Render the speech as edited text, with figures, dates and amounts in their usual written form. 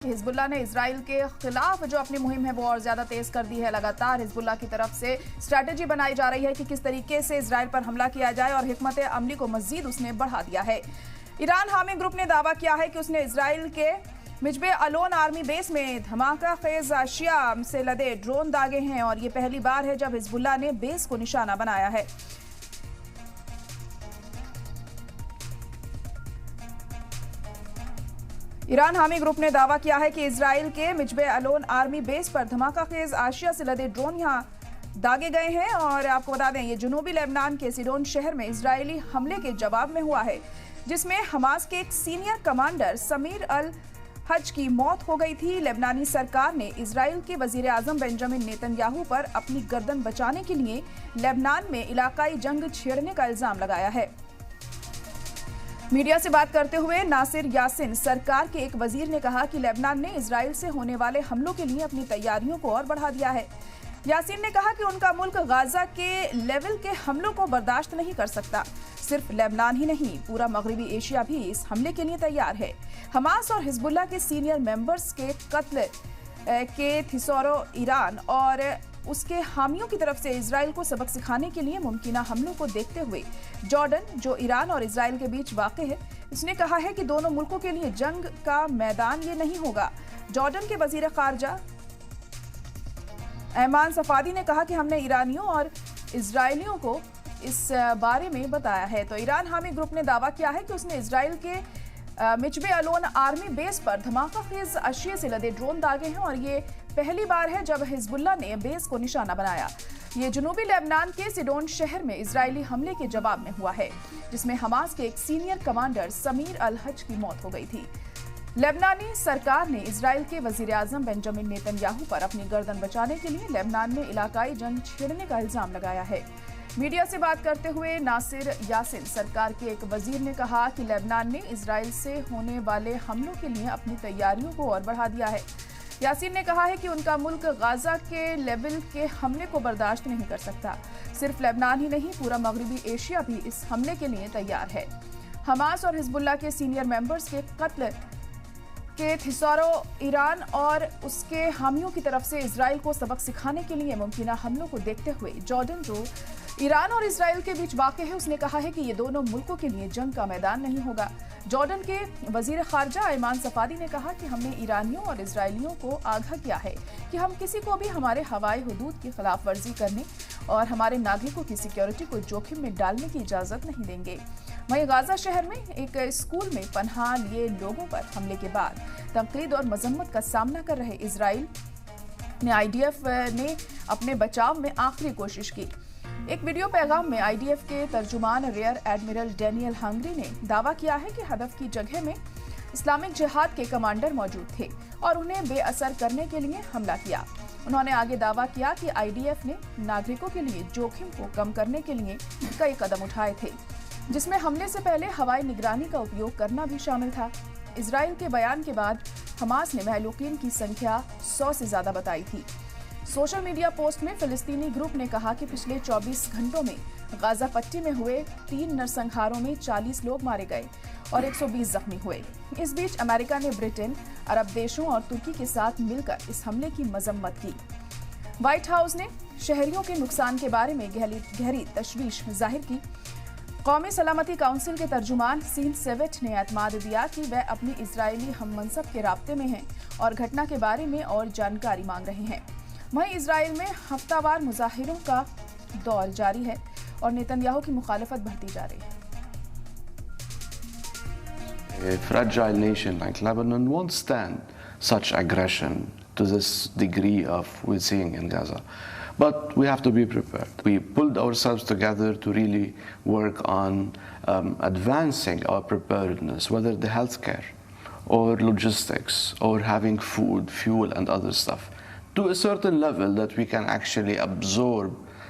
Hezbollah ने Israel के खिलाफ जो अपनी मुहिम है वो और ज्यादा तेज कर दी है। लगातार हिजबुल्लाह की तरफ से स्ट्रैटेजी बनाई जा रही है कि किस तरीके से इजराइल पर हमला किया जाए और हिकमत अमली को मजीद उसने बढ़ा दिया है। ईरान हामी ग्रुप ने दावा किया है कि उसने इजराइल के मिजबे अलोन आर्मी बेस में धमाका खेज अशिया से लदे ड्रोन दागे हैं और ये पहली बार है जब हिजबुल्लाह ने बेस को निशाना बनाया है। ईरान हामी ग्रुप ने दावा किया है कि इजराइल के मिजबे अलोन आर्मी बेस पर धमाका खेज आशिया से लदे ड्रोन यहां दागे गए हैं और आपको बता दें ये जनूबी लेबनान के सिडोन शहर में इजरायली हमले के जवाब में हुआ है, जिसमें हमास के एक सीनियर कमांडर समीर अल हज की मौत हो गई थी। लेबनानी सरकार ने इजराइल के वजीर आजम बेंजामिन नेतन्याहू पर अपनी गर्दन बचाने के लिए लेबनान में इलाकाई जंग छेड़ने का इल्जाम लगाया है। मीडिया से बात करते हुए नासिर यासिन सरकार के एक वजीर ने कहा कि लेबनान ने इजराइल से होने वाले हमलों के लिए अपनी तैयारियों को और बढ़ा दिया है। यासिन ने कहा कि उनका मुल्क गाजा के लेवल के हमलों को बर्दाश्त नहीं कर सकता। सिर्फ लेबनान ही नहीं, पूरा मगरबी एशिया भी इस हमले के लिए तैयार है। हमास और हिजबुल्लाह के सीनियर मेंबर्स के कत्ल के थिसौरो ईरान और उसके हामियों की तरफ से इजराइल को सबक सिखाने के लिए मुमकिना हमलों को देखते हुए जॉर्डन, जो ईरान और इजराइल के बीच वाक़ है, इसने कहा है कि दोनों मुल्कों के लिए जंग का मैदान ये नहीं होगा। जॉर्डन के वजीर खारजा ऐमान सफादी ने कहा कि हमने ईरानियों और इजरायलियों को इस बारे में बताया है। तो ईरान हामी ग्रुप ने दावा किया है कि उसने इजराइल के मिजबे अलोन आर्मी बेस पर धमाका खेज अशिया से लदे ड्रोन दागे हैं और ये पहली बार है जब हिजबुल्लाह ने बेस को निशाना बनाया। ये जनूबी लेबनान के सिडोन शहर में इजरायली हमले के जवाब में हुआ है, जिसमें हमास के एक सीनियर कमांडर समीर अल हज की मौत हो गई थी। लेबनानी सरकार ने इजराइल के वजीर आजम बेंजामिन नेतन्याहू पर अपनी गर्दन बचाने के लिए लेबनान में इलाकाई जंग छेड़ने का इल्जाम लगाया है। मीडिया से बात करते हुए नासिर यासिन सरकार के एक वजीर ने कहा कि लेबनान ने इजराइल से होने वाले हमलों के लिए अपनी तैयारियों को और बढ़ा दिया है। यासिन ने कहा है कि उनका मुल्क गाजा के लेवल के हमले को बर्दाश्त नहीं कर सकता। सिर्फ लेबनान ही नहीं, पूरा मगरबी एशिया भी इस हमले के लिए तैयार है। हमास और हिजबुल्लाह के सीनियर मेंबर्स के कत्ल के थिसौरो ईरान और उसके हामियों की तरफ से इजराइल को सबक सिखाने के लिए मुमकिना हमलों को देखते हुए जॉर्डन, जो ईरान और इजराइल के बीच वाक़ है, उसने कहा है कि ये दोनों मुल्कों के लिए जंग का मैदान नहीं होगा। जॉर्डन के वजीर खारजा ऐमान सफादी ने कहा कि हमने ईरानियों और इजरायलियों को आगाह किया है कि हम किसी को भी हमारे हवाई हदूद की खिलाफ वर्जी करने और हमारे नागरिकों की सिक्योरिटी को जोखिम में डालने की इजाज़त नहीं देंगे। वहीं गाजा शहर में एक स्कूल में पनाह लिए लोगों पर हमले के बाद तनकीद और मजम्मत का सामना कर रहे इजराइल ने आईडीएफ ने अपने बचाव में आखिरी कोशिश की। एक वीडियो पैगाम में आईडीएफ के तर्जुमान रियर एडमिरल डेनियल हंगरी ने दावा किया है कि हदफ की जगह में इस्लामिक जिहाद के कमांडर मौजूद थे और उन्हें बेअसर करने के लिए हमला किया। उन्होंने आगे दावा किया कि आईडीएफ ने नागरिकों के लिए जोखिम को कम करने के लिए कई कदम उठाए थे, जिसमें हमले से पहले हवाई निगरानी का उपयोग करना भी शामिल था। इजराइल के बयान के बाद हमास ने महलूकीन की संख्या 100 से ज्यादा बताई थी। सोशल मीडिया पोस्ट में फिलिस्तीनी ग्रुप ने कहा कि पिछले 24 घंटों में गाजा पट्टी में हुए 3 नरसंहारों में 40 लोग मारे गए और 120 जख्मी हुए। इस बीच अमेरिका ने ब्रिटेन, अरब देशों और तुर्की के साथ मिलकर इस हमले की मजम्मत की। व्हाइट हाउस ने शहरियों के नुकसान के बारे में गहरी तशवीश जाहिर की। कौमी सलामती काउंसिल के तर्जुमान सीन सेवेट ने एतमाद दिया कि वह अपनी इजरायली हम मनसब के राब्ते में हैं और घटना के बारे में और जानकारी मांग रहे हैं। वहीं इजराइल में हफ्तावार मुजाहिरों का दौर जारी है और नेतन्याहू की मुखालफत बढ़ती जा रही है। A fragile nation like Lebanon won't stand such aggression to this degree of we're seeing in Gaza. But we have to be prepared. We pulled ourselves together to really work on advancing our preparedness, whether the healthcare or logistics or having food, fuel and other stuff, to a certain level that we can actually absorb